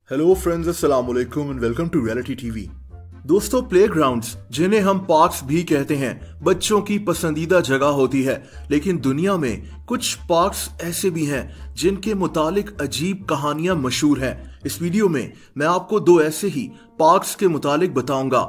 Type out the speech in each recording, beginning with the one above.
Hello friends, अस्सलाम वालेकुम and welcome to reality TV. दोस्तों, प्लेग्राउंड्स जिन्हें हम पार्क्स भी कहते हैं बच्चों की पसंदीदा जगह होती है, लेकिन दुनिया में कुछ पार्क्स ऐसे भी हैं जिनके मुतालिक अजीब कहानियां मशहूर हैं। इस वीडियो में मैं आपको दो ऐसे ही पार्क्स के मुतालिक बताऊंगा।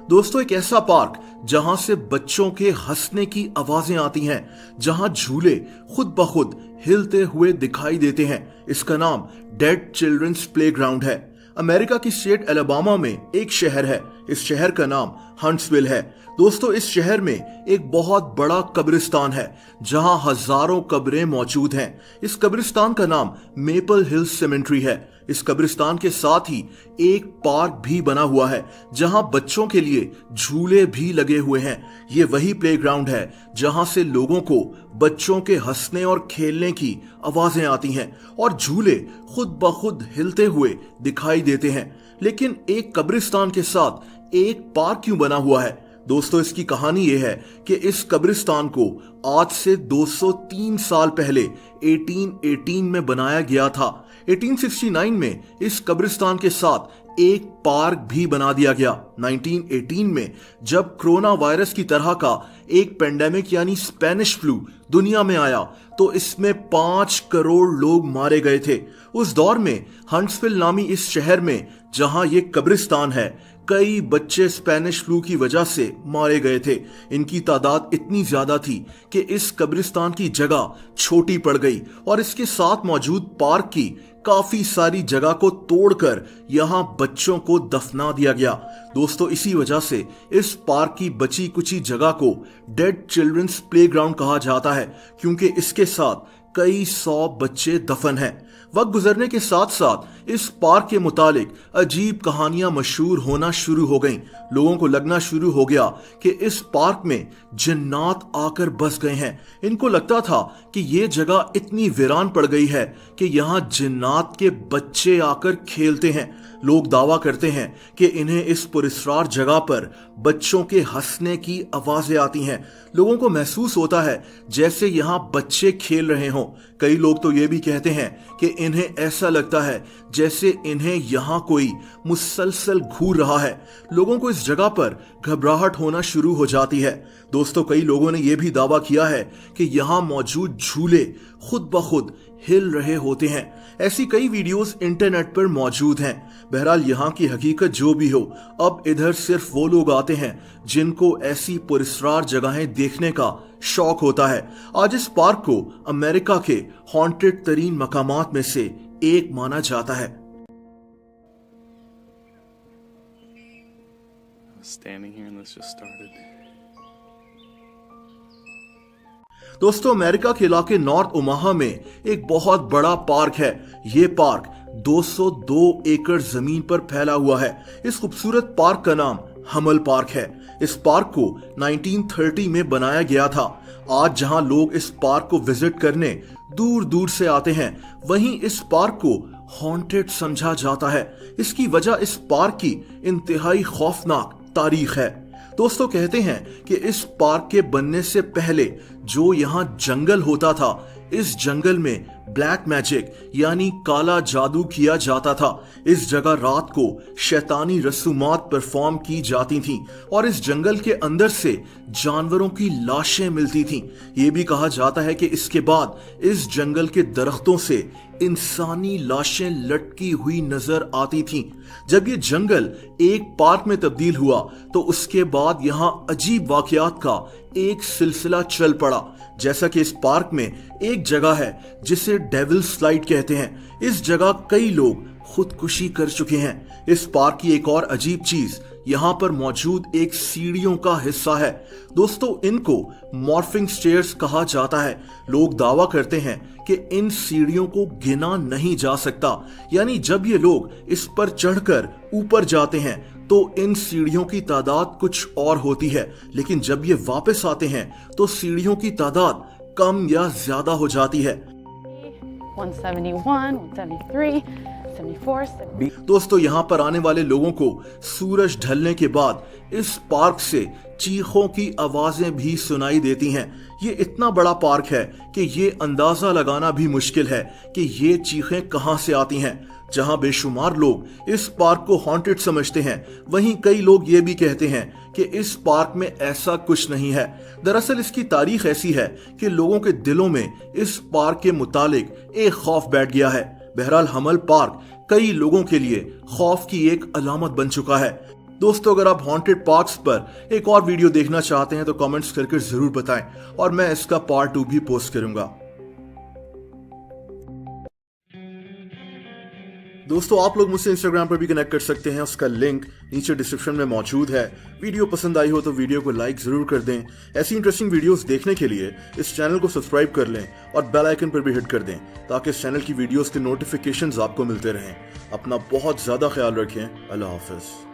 दोस्तों, एक ऐसा पार्क जहां से बच्चों के हंसने की आवाजें आती हैं, जहां झूले खुद ब खुद हिलते हुए दिखाई देते हैं, इसका नाम डेड चिल्ड्रंस प्लेग्राउंड है। अमेरिका की स्टेट एलाबामा में एक शहर है। इस शहर का नाम हंट्सविल है। दोस्तों, इस शहर में एक बहुत बड़ा कब्रिस्तान है जहां हजारों कब्रें मौजूद हैं। इस कब्रिस्तान का नाम मेपल हिल्स सेमेंट्री है। इस कब्रिस्तान के साथ ही एक पार्क भी बना हुआ है जहां बच्चों के लिए झूले भी लगे हुए हैं। ये वही प्लेग्राउंड है जहां से लोगों को बच्चों के हंसने और खेलने की आवाजें आती हैं और झूले खुद ब खुद हिलते हुए दिखाई देते हैं। लेकिन एक कब्रिस्तान के साथ एक पार्क क्यों बना हुआ है? दोस्तों, इसकी कहानी यह है कि इस कब्रिस्तान को आज से 203 साल पहले 1818 में बनाया गया था। 1869 में इस कब्रिस्तान के साथ एक पार्क भी बना दिया गया। 1918 में जब कोरोना वायरस की तरह का एक पेंडेमिक यानी स्पेनिश फ्लू दुनिया में आया तो इसमें 5 करोड़ लोग मारे गए थे। उस दौर में हंट्सविल नामी इस शहर में जहां ये कब्रिस्तान है, कई बच्चे स्पेनिश फ्लू की वजह से मारे गए थे। इनकी तादाद इतनी ज्यादा थी कि इस कब्रिस्तान की जगह छोटी पड़ गई और इसके साथ मौजूद पार्क की काफी सारी जगह को तोड़कर यहां बच्चों को दफना दिया गया। दोस्तों, इसी वजह से इस पार्क की बची कुची जगह को डेड चिल्ड्रंस प्लेग्राउंड कहा जाता है, क्योंकि इसके साथ कई 100 बच्चे दफन हैं। वक्त गुजरने के साथ साथ इस पार्क के मुतालिक अजीब कहानियां मशहूर होना शुरू हो गईं। लोगों को लगना शुरू हो गया कि इस पार्क में जिन्नात आकर बस गए हैं। इनको लगता था कि ये जगह इतनी वीरान पड़ गई है कि यहाँ जिन्नात के बच्चे आकर खेलते हैं। लोग दावा करते हैं कि इन्हें इस पुरस्कार जगह पर बच्चों के हंसने की आवाजें आती हैं। लोगों को महसूस होता है जैसे यहाँ बच्चे खेल रहे हों। कई लोग तो ये भी कहते हैं कि इन्हें ऐसा लगता है जैसे इन्हें यहाँ कोई मुसलसल घूर रहा है। लोगों को इस जगह पर घबराहट होना शुरू हो जाती है। दोस्तों, कई लोगों ने यह भी दावा किया है कि यहाँ मौजूद झूले खुद ब खुद हिल रहे होते हैं। ऐसी कई वीडियोस इंटरनेट पर मौजूद हैं। बहरहाल, यहाँ की हकीकत जो भी हो, अब इधर सिर्फ वो लोग आते हैं जिनको ऐसी पुरस्कार जगहें देखने का शौक होता है। आज इस पार्क को अमेरिका के हॉन्टेड तरीन मकामात में से एक माना जाता है। Standing here and this just started. दोस्तों, अमेरिका के इलाके नॉर्थ ओमाहा में एक बहुत बड़ा पार्क है। ये पार्क 202 एकड़ जमीन पर फैला हुआ है। इस खूबसूरत पार्क का नाम हमल पार्क है। इस पार्क को 1930 में बनाया गया था। आज जहां लोग इस पार्क को विजिट करने दूर दूर से आते हैं, वहीं इस पार्क को हॉन्टेड समझा जाता है। इसकी वजह इस पार्क की इंतहाई खौफनाक तारीख है। दोस्तों, कहते हैं कि इस पार्क के बनने से पहले जो यहाँ जंगल होता था, इस जंगल में ब्लैक मैजिक यानी काला जादू किया जाता था। इस जगह रात को शैतानी रसूमात परफॉर्म की जाती थीं और इस जंगल के अंदर से जानवरों की लाशें मिलती थीं। ये भी कहा जाता है कि इसके बाद इस जंगल के दरख्तों से इंसानी लाशें लटकी हुई नजर आती थीं। जब ये जंगल एक पार्क में तब्दील हुआ तो उसके बाद यहाँ अजीब वाकयात का एक सिलसिला चल पड़ा। जैसा कि इस पार्क में एक जगह है जिसे डेविल स्लाइड कहते हैं। इस जगह कई लोग खुदकुशी कर चुके हैं। इस पार्क की एक और अजीब चीज यहाँ पर मौजूद एक सीढ़ियों का हिस्सा है। दोस्तों, इनको मॉर्फिंग स्टेयर्स कहा जाता है। लोग दावा करते हैं कि इन सीढ़ियों को गिना नहीं जा सकता, यानी जब ये लोग इस पर चढ़कर ऊपर जाते हैं तो इन सीढ़ियों की तादाद कुछ और होती है, लेकिन जब ये वापस आते हैं तो सीढ़ियों की तादाद कम या ज्यादा हो जाती है। 171, 173, 74th. दोस्तों यहाँ पर आने वाले लोगों को सूरज ढलने के बाद इस पार्क से चीखों की आवाजें भी सुनाई देती हैं। ये इतना बड़ा पार्क है कि ये अंदाजा लगाना भी मुश्किल है कि ये चीखें कहां से आती हैं। जहां बेशुमार लोग इस पार्क को हॉन्टेड समझते हैं, वहीं कई लोग ये भी कहते हैं कि इस पार्क में ऐसा कुछ नहीं है। दरअसल इसकी तारीख ऐसी है कि लोगों के दिलों में इस पार्क के मुतालिक एक खौफ बैठ गया है। बहरहाल हमल पार्क कई लोगों के लिए खौफ की एक अलामत बन चुका है। दोस्तों अगर आप हॉन्टेड पार्क्स पर एक और वीडियो देखना चाहते हैं तो कमेंट्स करके जरूर बताएं और मैं इसका पार्ट 2 भी पोस्ट करूंगा। दोस्तों आप लोग मुझसे इंस्टाग्राम पर भी कनेक्ट कर सकते हैं, उसका लिंक नीचे डिस्क्रिप्शन में मौजूद है। वीडियो पसंद आई हो तो वीडियो को लाइक जरूर कर दें। ऐसी इंटरेस्टिंग वीडियोस देखने के लिए इस चैनल को सब्सक्राइब कर लें और बेल आइकन पर भी हिट कर दें ताकि इस चैनल की वीडियोस के नोटिफिकेशंस आपको मिलते रहें। अपना बहुत ज्यादा ख्याल रखें। अल्लाह हाफिज।